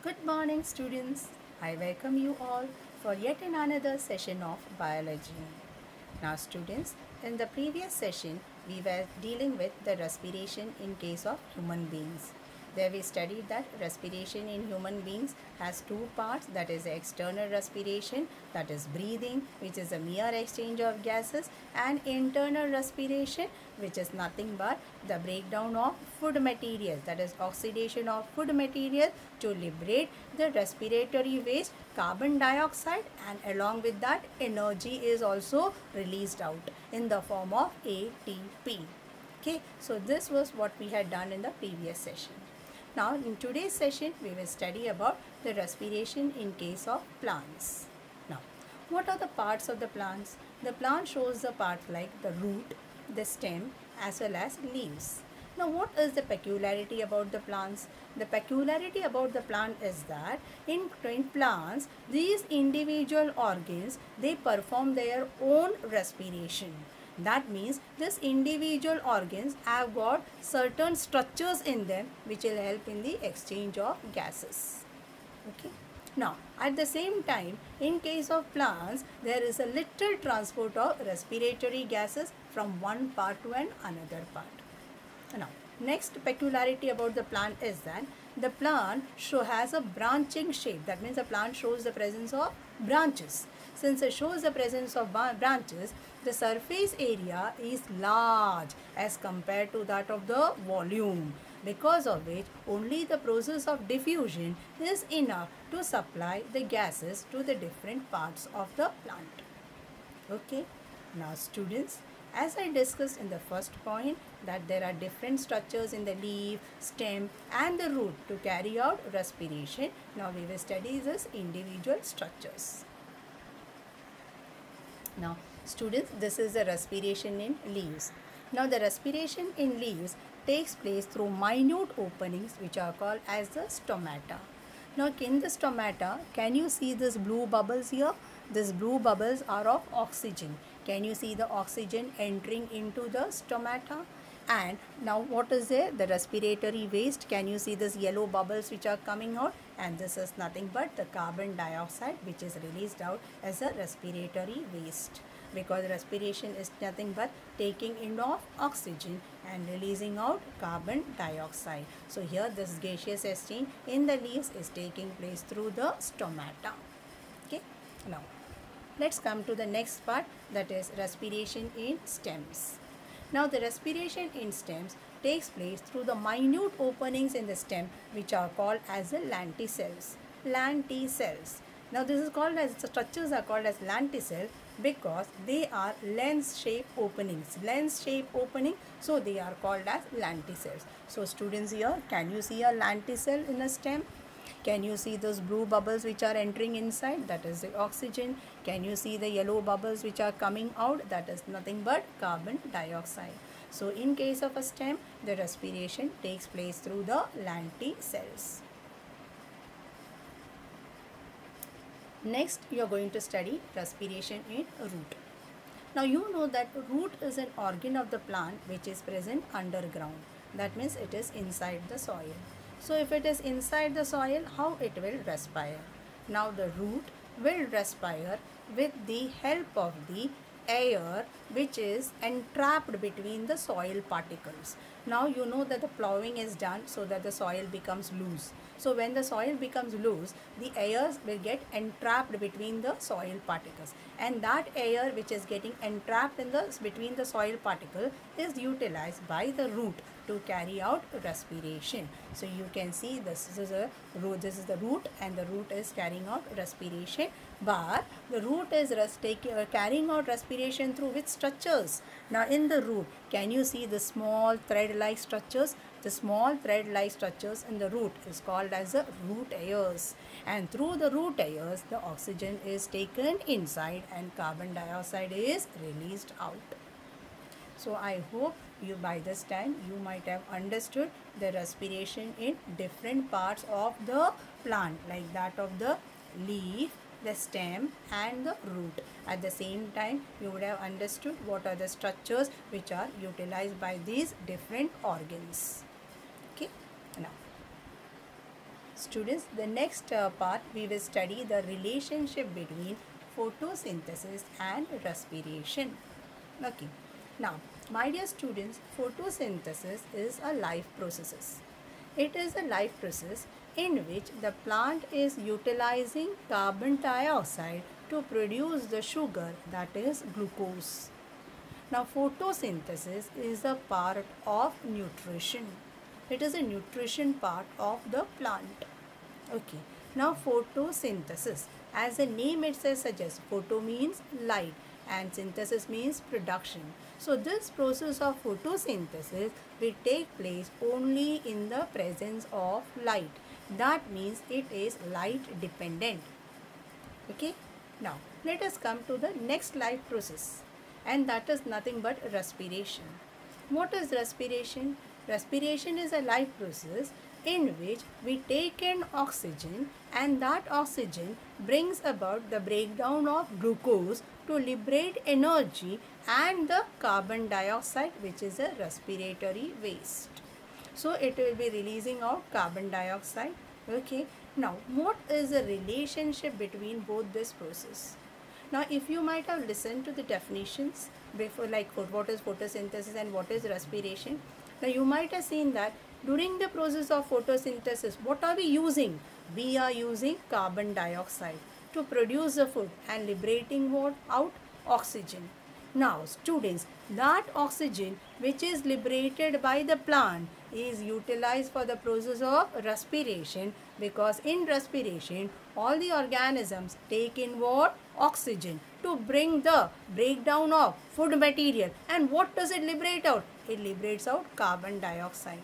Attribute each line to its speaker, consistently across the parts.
Speaker 1: Good morning, students. I welcome you all for yet another session of biology. Now, students, in the previous session, we were dealing with the respiration in case of human beings. There we studied that respiration in human beings has two parts, that is external respiration, that is breathing, which is a mere exchange of gases, and internal respiration, which is nothing but the breakdown of food material, that is oxidation of food material to liberate the respiratory waste carbon dioxide, and along with that energy is also released out in the form of ATP. Okay, so this was what we had done in the previous session. Now in today's session we will study about the respiration in case of plants. Now, what are the parts of the plants? The plant shows the parts like the root, the stem as well as leaves. Now, what is the peculiarity about the plants? The peculiarity about the plant is that in plants, these individual organs, they perform their own respiration. That means this individual organs have got certain structures in them which will help in the exchange of gases. Okay. Now, at the same time, in case of plants, there is a little transport of respiratory gases from one part to another part. Now, next peculiarity about the plant is that the plant has a branching shape. That means the plant shows the presence of branches. Since it shows the presence of branches, the surface area is large as compared to that of the volume, because of which only the process of diffusion is enough to supply the gases to the different parts of the plant. Okay. Now, students, as I discussed in the first point that there are different structures in the leaf, stem and the root to carry out respiration. Now we will study these individual structures. Now students, this is the respiration in leaves. Now the respiration in leaves takes place through minute openings which are called as the stomata. Now in the stomata, can you see these blue bubbles here? These blue bubbles are of oxygen. Can you see the oxygen entering into the stomata? And now what is there? The respiratory waste. Can you see these yellow bubbles which are coming out? And this is nothing but the carbon dioxide which is released out as a respiratory waste, because respiration is nothing but taking in of oxygen and releasing out carbon dioxide. So here this gaseous exchange in the leaves is taking place through the stomata. Okay. Now let's come to the next part, that is respiration in stems. Now the respiration in stems takes place through the minute openings in the stem which are called as the lenticels. Lenticels. Now this is called as, the structures are called as lenticel because they are lens shape openings. Lens shape opening, so they are called as lenticels. So students, here can you see a lenticel in a stem? Can you see those blue bubbles which are entering inside? That is the oxygen. Can you see the yellow bubbles which are coming out? That is nothing but carbon dioxide. So in case of a stem, the respiration takes place through the lenticels. Next, you are going to study respiration in root. Now you know that root is an organ of the plant which is present underground. That means it is inside the soil. So if it is inside the soil, how it will respire? Now the root will respire with the help of the air which is entrapped between the soil particles. Now you know that the plowing is done so that the soil becomes loose. So when the soil becomes loose, the air will get entrapped between the soil particles, and that air which is getting entrapped in the between the soil particle is utilized by the root to carry out respiration. So you can see this is a root, this is the root, and the root is carrying out respiration, but the root is carrying out respiration through which structures? Now in the root, can you see the small thread-like structures? The small thread-like structures in the root is called as the root hairs, and through the root hairs the oxygen is taken inside and carbon dioxide is released out. So I hope you by this time you might have understood the respiration in different parts of the plant, like that of the leaf, the stem and the root. At the same time, you would have understood what are the structures which are utilized by these different organs. Okay. Now students, the next part we will study the relationship between photosynthesis and respiration. Okay. Now, my dear students, photosynthesis is a life process. It is a life process in which the plant is utilizing carbon dioxide to produce the sugar, that is glucose. Now, photosynthesis is a part of nutrition. It is a nutrition part of the plant. Okay. Now, photosynthesis, as the name itself suggests, photo means light and synthesis means production. So, this process of photosynthesis will take place only in the presence of light. That means it is light dependent. Okay. Now, let us come to the next life process, and that is nothing but respiration. What is respiration? Respiration is a life process in which we take in oxygen, and that oxygen brings about the breakdown of glucose to liberate energy and the carbon dioxide, which is a respiratory waste. So it will be releasing out carbon dioxide. Okay. Now, what is the relationship between both this process? Now, if you might have listened to the definitions before, like what is photosynthesis and what is respiration, now you might have seen that during the process of photosynthesis, what are we using? We are using carbon dioxide to produce the food and liberating what out? Oxygen. Now, students, that oxygen which is liberated by the plant is utilized for the process of respiration, because in respiration all the organisms take in what? Oxygen to bring the breakdown of food material. And what does it liberate out? It liberates out carbon dioxide.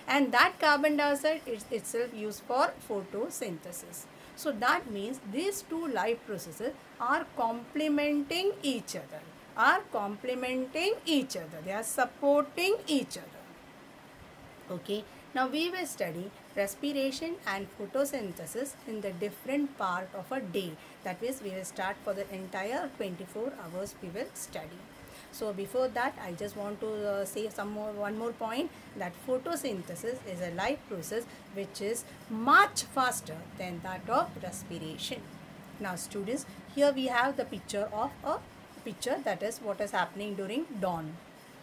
Speaker 1: And that carbon dioxide is itself used for photosynthesis. So that means these two life processes are complementing each other. They are supporting each other. Okay. Now we will study respiration and photosynthesis in the different part of a day. That means we will start for the entire 24 hours we will study. So before that, I just want to say one more point, that photosynthesis is a life process which is much faster than that of respiration. Now students, here we have the picture of a picture, that is what is happening during dawn.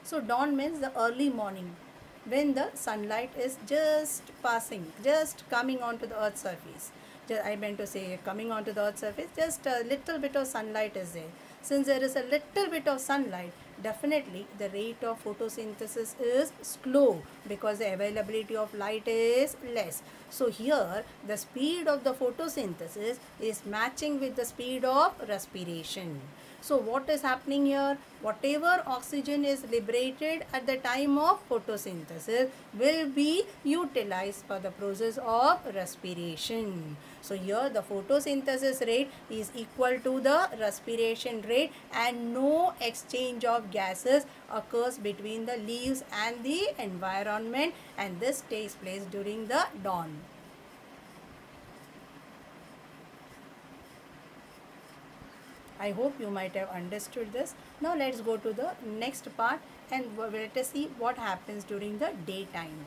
Speaker 1: So dawn means the early morning, when the sunlight is just passing, just coming onto the earth's surface. I meant to say coming onto the earth's surface, just a little bit of sunlight is there. Since there is a little bit of sunlight, definitely the rate of photosynthesis is slow because the availability of light is less. So here the speed of the photosynthesis is matching with the speed of respiration. So what is happening here? Whatever oxygen is liberated at the time of photosynthesis will be utilized for the process of respiration. So here the photosynthesis rate is equal to the respiration rate, and no exchange of gases occurs between the leaves and the environment, and this takes place during the dawn. I hope you might have understood this. Now let's go to the next part and let us see what happens during the daytime.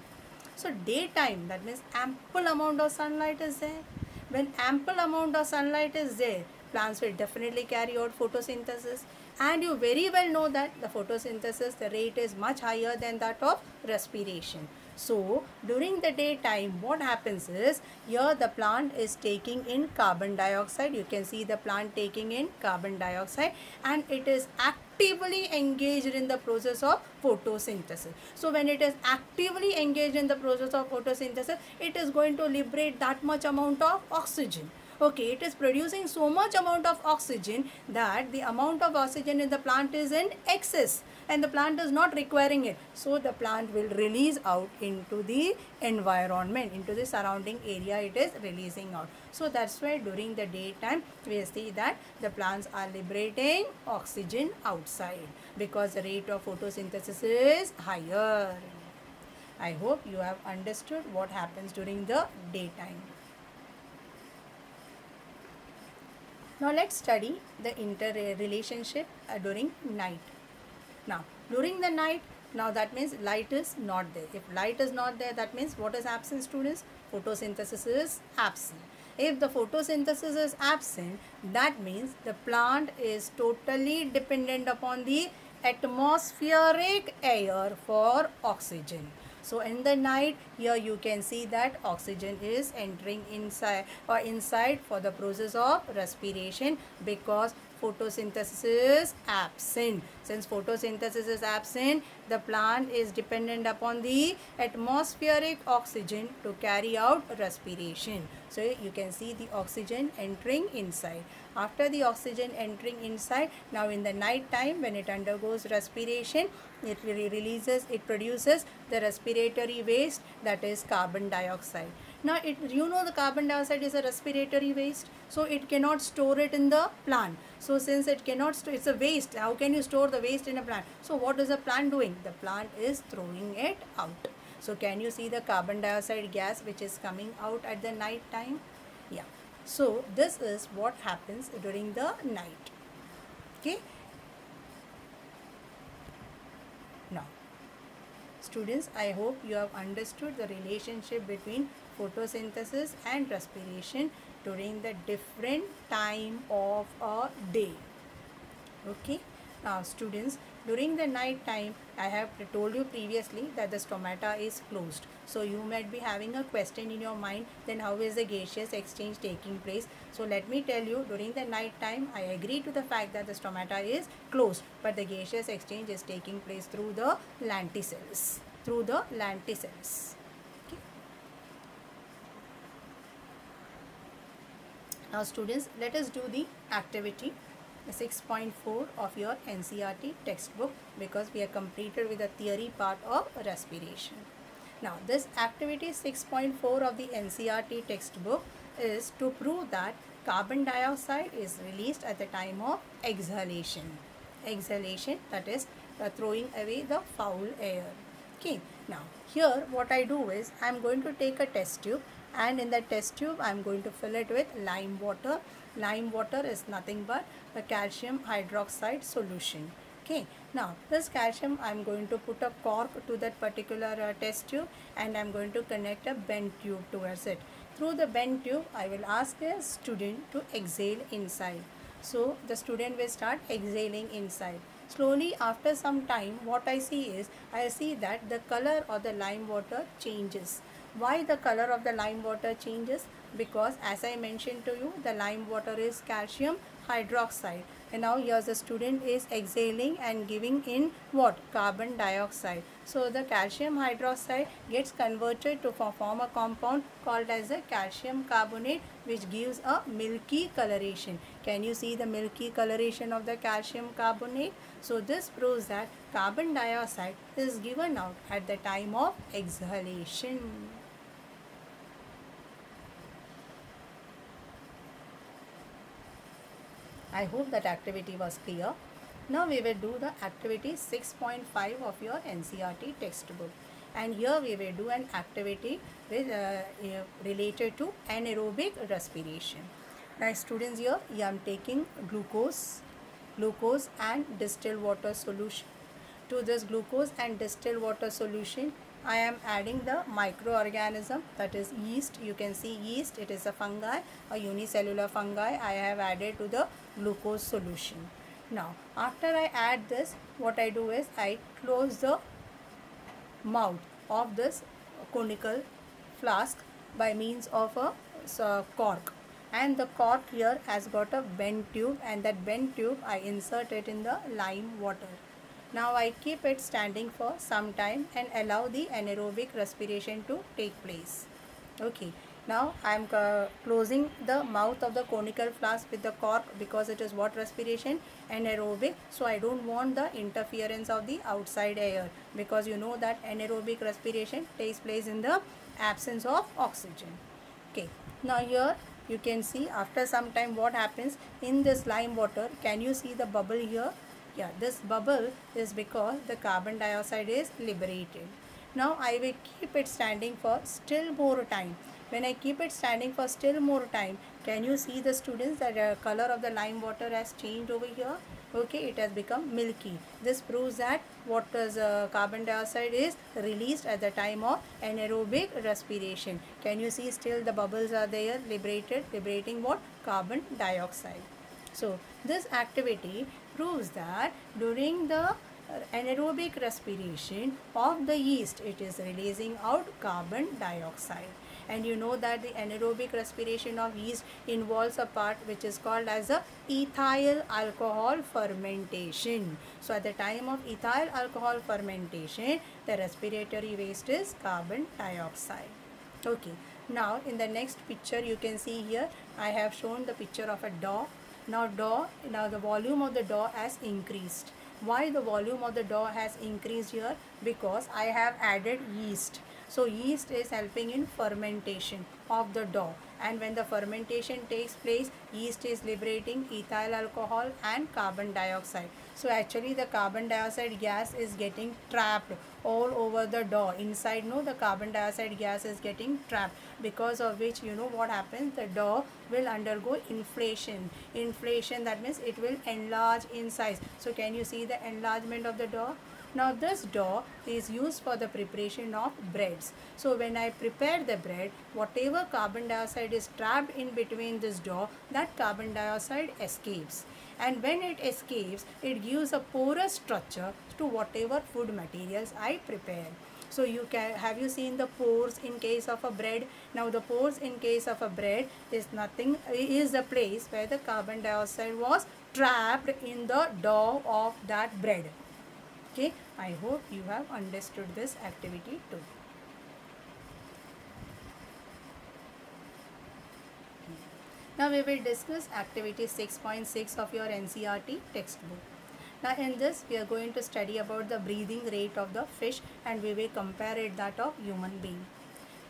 Speaker 1: So daytime, that means ample amount of sunlight is there. When ample amount of sunlight is there, plants will definitely carry out photosynthesis. And you very well know that the photosynthesis, the rate is much higher than that of respiration. So during the daytime, what happens is, here the plant is taking in carbon dioxide. You can see the plant taking in carbon dioxide, and it is actively engaged in the process of photosynthesis. So when it is actively engaged in the process of photosynthesis, it is going to liberate that much amount of oxygen. Okay, it is producing so much amount of oxygen that the amount of oxygen in the plant is in excess, and the plant is not requiring it. So the plant will release out into the environment, into the surrounding area it is releasing out. So that's why during the daytime we see that the plants are liberating oxygen outside, because the rate of photosynthesis is higher. I hope you have understood what happens during the daytime. Now let's study the interrelationship during night. Now during the night, Now that means light is not there. If light is not there, that means what is absent, students? Photosynthesis is absent. If the photosynthesis is absent, that means the plant is totally dependent upon the atmospheric air for oxygen. So in the night, here you can see that oxygen is entering inside for the process of respiration, because photosynthesis is absent. Since photosynthesis is absent, the plant is dependent upon the atmospheric oxygen to carry out respiration. So you can see the oxygen entering inside. After the oxygen entering inside, now in the night time, when it undergoes respiration, it produces the respiratory waste, that is carbon dioxide. Now the carbon dioxide is a respiratory waste, so it cannot store it in the plant. So since it cannot store, it's a waste. How can you store the waste in a plant? So what is the plant doing? The plant is throwing it out. So can you see the carbon dioxide gas which is coming out at the night time? Yeah. So this is what happens during the night. Okay. Now, students, I hope you have understood the relationship between photosynthesis and respiration during the different time of a day. Okay. Now students, during the night time, I have told you previously that the stomata is closed. So you might be having a question in your mind, then how is the gaseous exchange taking place? So let me tell you, during the night time, I agree to the fact that the stomata is closed, but the gaseous exchange is taking place through the lenticels. Okay. Now students, let us do the activity 6.4 of your NCERT textbook, because we are completed with the theory part of respiration. Now this activity 6.4 of the NCERT textbook is to prove that carbon dioxide is released at the time of exhalation. Exhalation, that is throwing away the foul air. Okay. Now here what I do is, I am going to take a test tube, and in the test tube I am going to fill it with lime water. Lime water is nothing but the calcium hydroxide solution. Okay. Now this calcium, I am going to put a cork to that particular test tube, and I am going to connect a bent tube towards it. Through the bent tube, I will ask a student to exhale inside. So the student will start exhaling inside. Slowly after some time, what I see is, I see that the color of the lime water changes. Why the color of the lime water changes? Because as I mentioned to you, the lime water is calcium hydroxide, and now here the student is exhaling and giving in what? Carbon dioxide. So the calcium hydroxide gets converted to form a compound called as a calcium carbonate, which gives a milky coloration. Can you see the milky coloration of the calcium carbonate? So this proves that carbon dioxide is given out at the time of exhalation. I hope that activity was clear. Now we will do the activity 6.5 of your NCERT textbook, and here we will do an activity with related to anaerobic respiration. Now students, here I am taking glucose and distilled water solution. To this glucose and distilled water solution, I am adding the microorganism, that is yeast. You can see yeast, it is a fungi, a unicellular fungi I have added to the glucose solution. Now after I add this, what I do is, I close the mouth of this conical flask by means of a cork, and the cork here has got a bent tube, and that bent tube I insert it in the lime water. Now I keep it standing for some time and allow the anaerobic respiration to take place. Okay. Now I am closing the mouth of the conical flask with the cork, because it is what respiration? Anaerobic. So I don't want the interference of the outside air, because you know that anaerobic respiration takes place in the absence of oxygen. Okay. Now here you can see after some time what happens in this lime water. Can you see the bubble here? Yeah, this bubble is because the carbon dioxide is liberated. Now I will keep it standing for still more time. When I keep it standing for still more time, can you see the students that the color of the lime water has changed over here? Okay, it has become milky. This proves that what is carbon dioxide is released at the time of anaerobic respiration. Can you see still the bubbles are there, liberating what? Carbon dioxide. So this activity proves that during the anaerobic respiration of the yeast, it is releasing out carbon dioxide. And you know that the anaerobic respiration of yeast involves a part which is called as a ethyl alcohol fermentation. So at the time of ethyl alcohol fermentation, the respiratory waste is carbon dioxide. Okay, now in the next picture you can see here I have shown the picture of a dough. Now the volume of the dough has increased. Why the volume of the dough has increased here? Because I have added yeast. So yeast is helping in fermentation of the dough, and when the fermentation takes place, yeast is liberating ethyl alcohol and carbon dioxide. So actually the carbon dioxide gas is getting trapped all over the dough. Inside, no, the carbon dioxide gas is getting trapped, because of which, you know what happens, the dough will undergo inflation. Inflation, that means it will enlarge in size. So can you see the enlargement of the dough? Now this dough is used for the preparation of breads. So when I prepare the bread, whatever carbon dioxide is trapped in between this dough, that carbon dioxide escapes. And when it escapes, it gives a porous structure to whatever food materials I prepare. So have you seen the pores in case of a bread? Now the pores in case of a bread is the place where the carbon dioxide was trapped in the dough of that bread. Okay, I hope you have understood this activity too. Now we will discuss activity 6.6 of your NCERT textbook. Now in this we are going to study about the breathing rate of the fish, and we will compare it that of human being.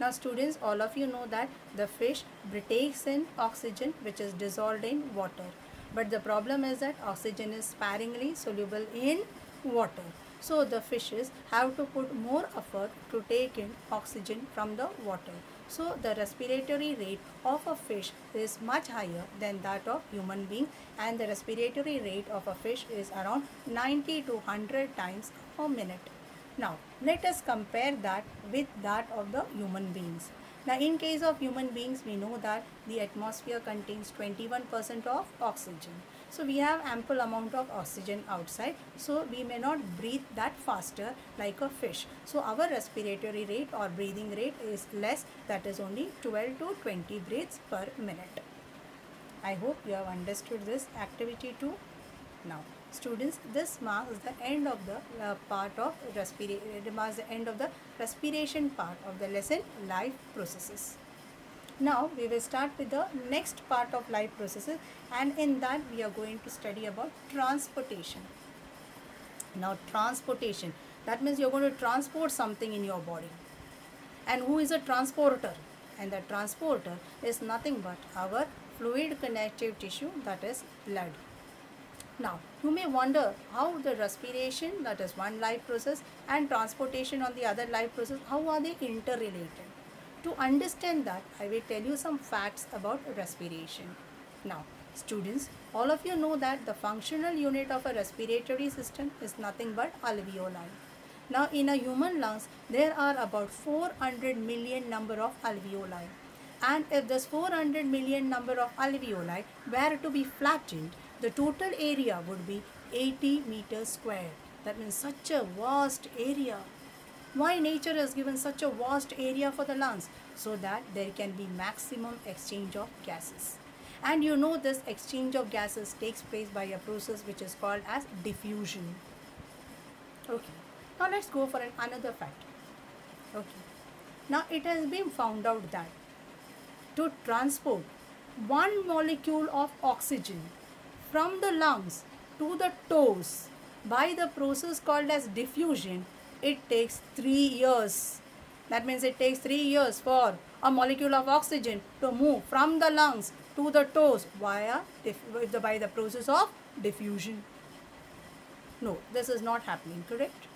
Speaker 1: Now students, all of you know that the fish takes in oxygen which is dissolved in water. But the problem is that oxygen is sparingly soluble in water. So the fishes have to put more effort to take in oxygen from the water. So the respiratory rate of a fish is much higher than that of human being, and the respiratory rate of a fish is around 90 to 100 times a minute. Now let us compare that with that of the human beings. Now in case of human beings, we know that the atmosphere contains 21% of oxygen. So we have ample amount of oxygen outside, so we may not breathe that faster like a fish. So our respiratory rate or breathing rate is less, that is only 12 to 20 breaths per minute. I hope you have understood this activity too. Now students, this marks the end of the respiration part of the lesson, life processes. Now we will start with the next part of life processes, and in that we are going to study about transportation. Now transportation, that means you are going to transport something in your body. And who is a transporter? And the transporter is nothing but our fluid connective tissue, that is blood. Now you may wonder how the respiration, that is one life process, and transportation on the other life process, how are they interrelated? To understand that, I will tell you some facts about respiration. Now students, all of you know that the functional unit of a respiratory system is nothing but alveoli. Now in a human lungs, there are about 400 million number of alveoli. And if this 400 million number of alveoli were to be flattened, the total area would be 80 meters square. That means such a vast area. Why nature has given such a vast area for the lungs? So that there can be maximum exchange of gases. And you know this exchange of gases takes place by a process which is called as diffusion. Okay. Now let's go for another fact. Okay. Now it has been found out that to transport one molecule of oxygen from the lungs to the toes by the process called as diffusion, it takes 3 years. That means it takes 3 years for a molecule of oxygen to move from the lungs to the toes by the process of diffusion. No, this is not happening, correct?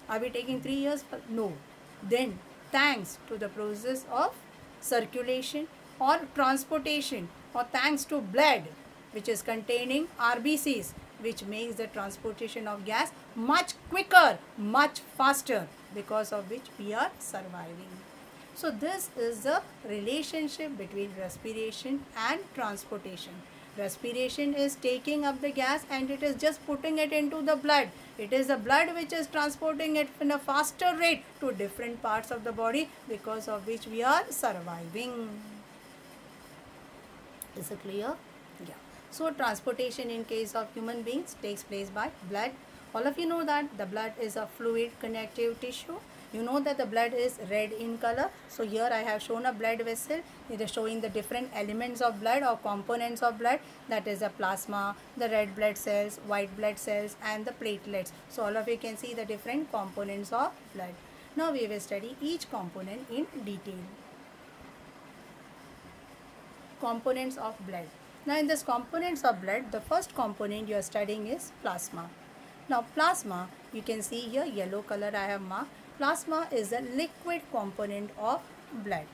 Speaker 1: Are we taking 3 years? No. Then thanks to the process of circulation or transportation, or thanks to blood which is containing RBCs, which makes the transportation of gas much quicker, much faster, because of which we are surviving. So this is the relationship between respiration and transportation. Respiration is taking up the gas and it is just putting it into the blood. It is the blood which is transporting it in a faster rate to different parts of the body, because of which we are surviving. Is it clear? Yeah. So transportation in case of human beings takes place by blood. All of you know that the blood is a fluid connective tissue. You know that the blood is red in color. So here I have shown a blood vessel. It is showing the different elements of blood or components of blood. That is the plasma, the red blood cells, white blood cells and the platelets. So all of you can see the different components of blood. Now we will study each component in detail. Components of blood. Now in this components of blood, the first component you are studying is plasma. Now plasma, you can see here yellow color I have marked. Plasma is a liquid component of blood.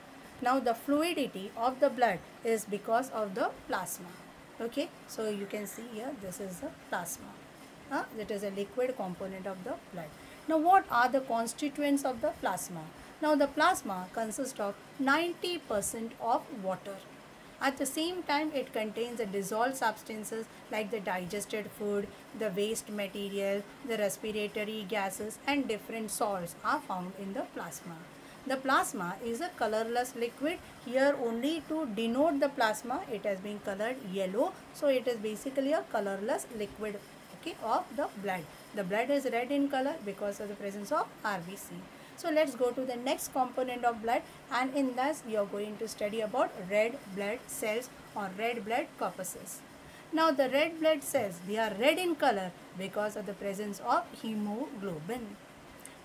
Speaker 1: Now the fluidity of the blood is because of the plasma. Okay, so you can see here this is the plasma. That is a liquid component of the blood. Now what are the constituents of the plasma? Now the plasma consists of 90% of water. At the same time, it contains the dissolved substances like the digested food, the waste material, the respiratory gases and different salts are found in the plasma. The plasma is a colorless liquid. Here only to denote the plasma, it has been colored yellow. So it is basically a colorless liquid, okay, of the blood. The blood is red in color because of the presence of RBC. So let's go to the next component of blood, and in this we are going to study about red blood cells or red blood corpuscles. Now the red blood cells, they are red in color because of the presence of hemoglobin.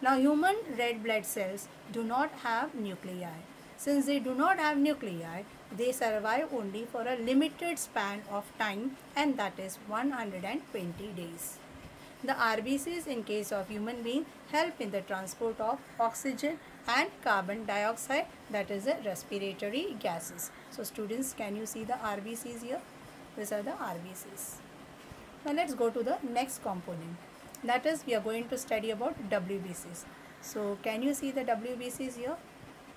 Speaker 1: Now human red blood cells do not have nuclei. Since they do not have nuclei, they survive only for a limited span of time, and that is 120 days. The RBCs in case of human being help in the transport of oxygen and carbon dioxide, that is the respiratory gases. So students, can you see the RBCs here? These are the RBCs. Now let's go to the next component. That is, we are going to study about WBCs. So can you see the WBCs here?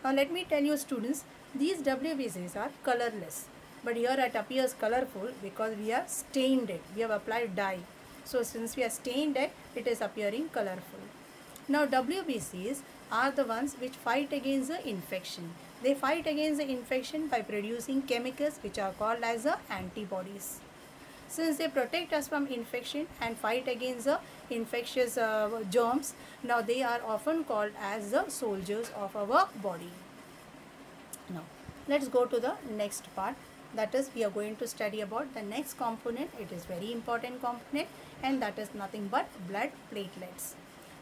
Speaker 1: Now let me tell you students, these WBCs are colorless. But here it appears colorful because we have stained it. We have applied dye. So since we have stained it, it is appearing colorful. Now WBCs are the ones which fight against the infection. They fight against the infection by producing chemicals which are called as the antibodies. Since they protect us from infection and fight against the infectious germs, now they are often called as the soldiers of our body. Now let's go to the next part. That is, we are going to study about the next component. It is very important component, and that is nothing but blood platelets.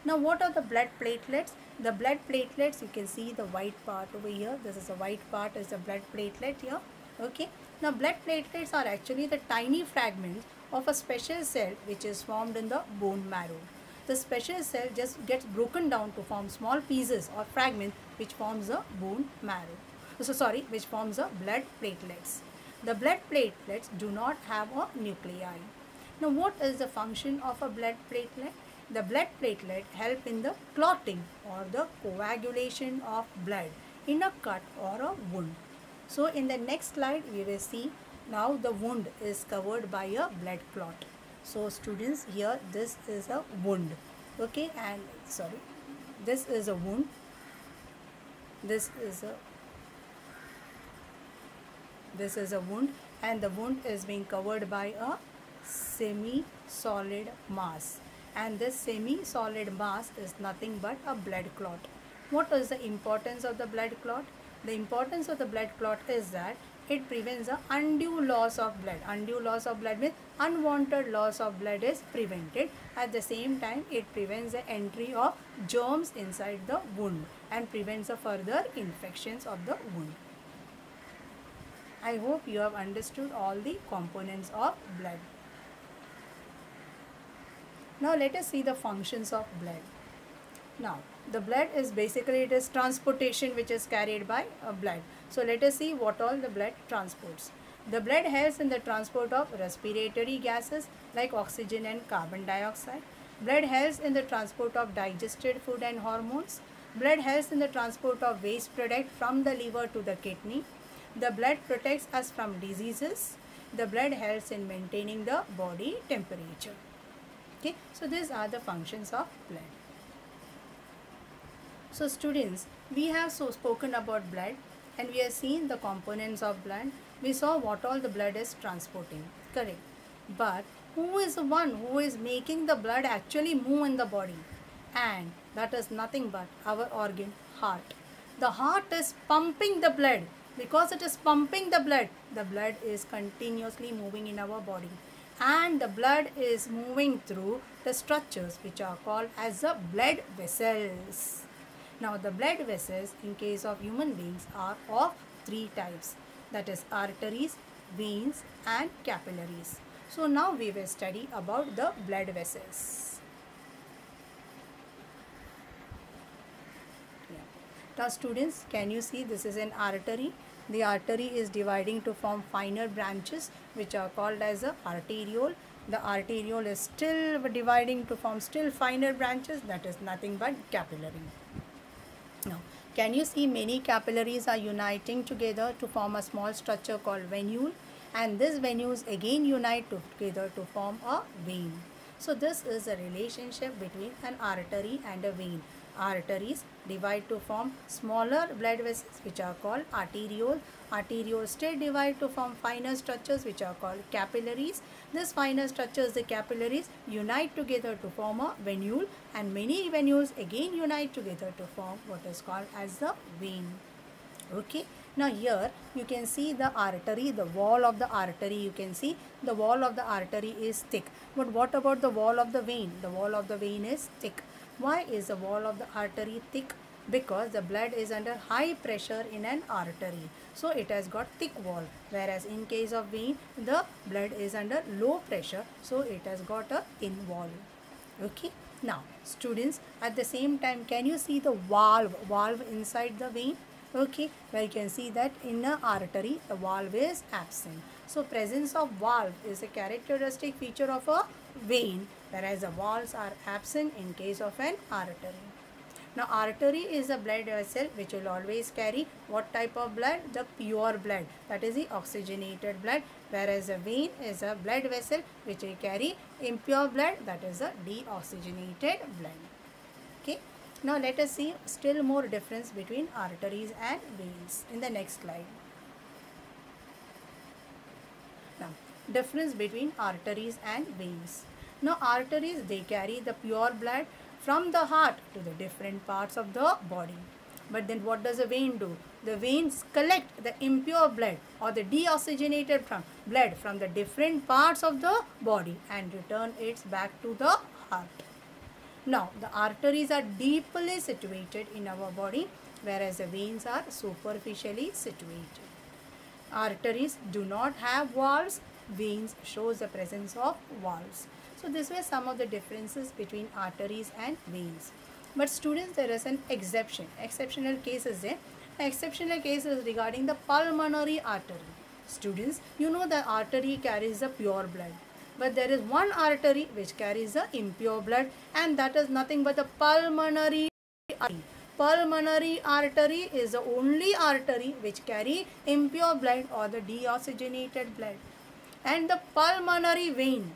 Speaker 1: Now what are the blood platelets? The blood platelets, you can see the white part over here. This is the white part, is the blood platelet here. Okay. Now blood platelets are actually the tiny fragments of a special cell which is formed in the bone marrow. The special cell just gets broken down to form small pieces or fragments which forms the bone marrow. Which forms the blood platelets. The blood platelets do not have a nuclei. Now what is the function of a blood platelet? The blood platelet help in the clotting or the coagulation of blood in a cut or a wound. So in the next slide we will see now the wound is covered by a blood clot. So students, here this is a wound. Okay, and this is a wound. This is a wound, and the wound is being covered by a semi-solid mass, and this semi-solid mass is nothing but a blood clot. What is the importance of the blood clot? The importance of the blood clot is that it prevents the undue loss of blood. Undue loss of blood means unwanted loss of blood is prevented. At the same time, it prevents the entry of germs inside the wound and prevents the further infections of the wound. I hope you have understood all the components of blood. Now let us see the functions of blood. Now the blood is basically, it is transportation which is carried by blood. So let us see what all the blood transports. The blood helps in the transport of respiratory gases like oxygen and carbon dioxide. Blood helps in the transport of digested food and hormones. Blood helps in the transport of waste product from the liver to the kidney. The blood protects us from diseases. The blood helps in maintaining the body temperature. Okay, so these are the functions of blood. So students, we have spoken about blood and we have seen the components of blood. We saw what all the blood is transporting, correct? But who is the one who is making the blood actually move in the body? And that is nothing but our organ, heart. The heart is pumping the blood. Because it is pumping the blood is continuously moving in our body. And the blood is moving through the structures which are called as the blood vessels. Now the blood vessels in case of human beings are of three types, that is arteries, veins and capillaries. So now we will study about the blood vessels. Now students, can you see this is an artery? The artery is dividing to form finer branches which are called as a arteriole. The arteriole is still dividing to form still finer branches, that is nothing but capillary. Now, can you see many capillaries are uniting together to form a small structure called venule, and these venules again unite together to form a vein. So this is a relationship between an artery and a vein. Arteries divide to form smaller blood vessels which are called arterioles. Arterioles still divide to form finer structures which are called capillaries. These finer structures, the capillaries, unite together to form a venule, and many venules again unite together to form what is called as the vein. Okay. Now here you can see the artery, the wall of the artery. You can see the wall of the artery is thick. But what about the wall of the vein? The wall of the vein is thick. Why is the wall of the artery thick? Because the blood is under high pressure in an artery. So it has got thick wall. Whereas in case of vein, the blood is under low pressure. So it has got a thin wall. Okay. Now students, at the same time, can you see the valve inside the vein? Okay, where you can see that in an artery the valve is absent. So presence of valve is a characteristic feature of a vein, whereas the valves are absent in case of an artery. Now artery is a blood vessel which will always carry what type of blood? The pure blood, that is the oxygenated blood, whereas a vein is a blood vessel which will carry impure blood, that is a deoxygenated blood. Okay. Now let us see still more difference between arteries and veins in the next slide. Now, difference between arteries and veins. Now arteries, they carry the pure blood from the heart to the different parts of the body. But then what does a vein do? The veins collect the impure blood or the deoxygenated blood from the different parts of the body and return it back to the heart. Now, the arteries are deeply situated in our body, whereas the veins are superficially situated. Arteries do not have valves. Veins shows the presence of valves. So, these were some of the differences between arteries and veins. But students, there is an exception. Exceptional case is there. The exceptional case is regarding the pulmonary artery. Students, you know the artery carries the pure blood. But there is one artery which carries the impure blood, and that is nothing but the pulmonary artery. Pulmonary artery is the only artery which carry impure blood or the deoxygenated blood. And the pulmonary vein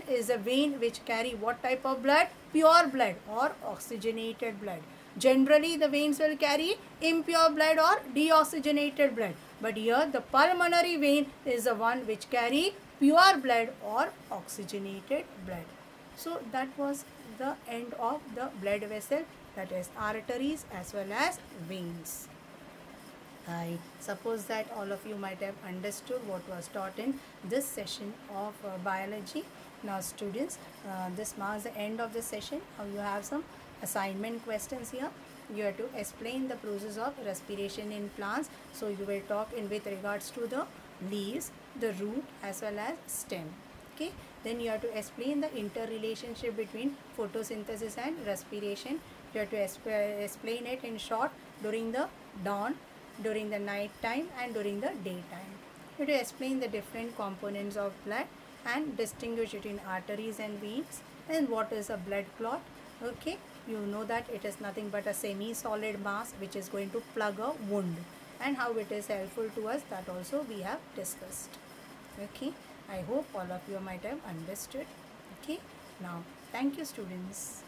Speaker 1: is a vein which carry what type of blood? Pure blood or oxygenated blood. Generally the veins will carry impure blood or deoxygenated blood. But here the pulmonary vein is the one which carry pure blood or oxygenated blood. So that was the end of the blood vessel, that is arteries as well as veins. I suppose that all of you might have understood what was taught in this session of biology. Now students, this marks the end of the session. Now you have some assignment questions here. You have to explain the process of respiration in plants. So you will talk in with regards to the leaves, the root as well as stem. Okay. Then you have to explain the interrelationship between photosynthesis and respiration. You have to explain it in short during the dawn, during the night time and during the daytime. You to explain the different components of blood and distinguish between arteries and veins and what is a blood clot. Okay, you know that it is nothing but a semi-solid mass which is going to plug a wound, and how it is helpful to us, that also we have discussed. Okay, I hope all of you might have understood. Okay, now thank you students.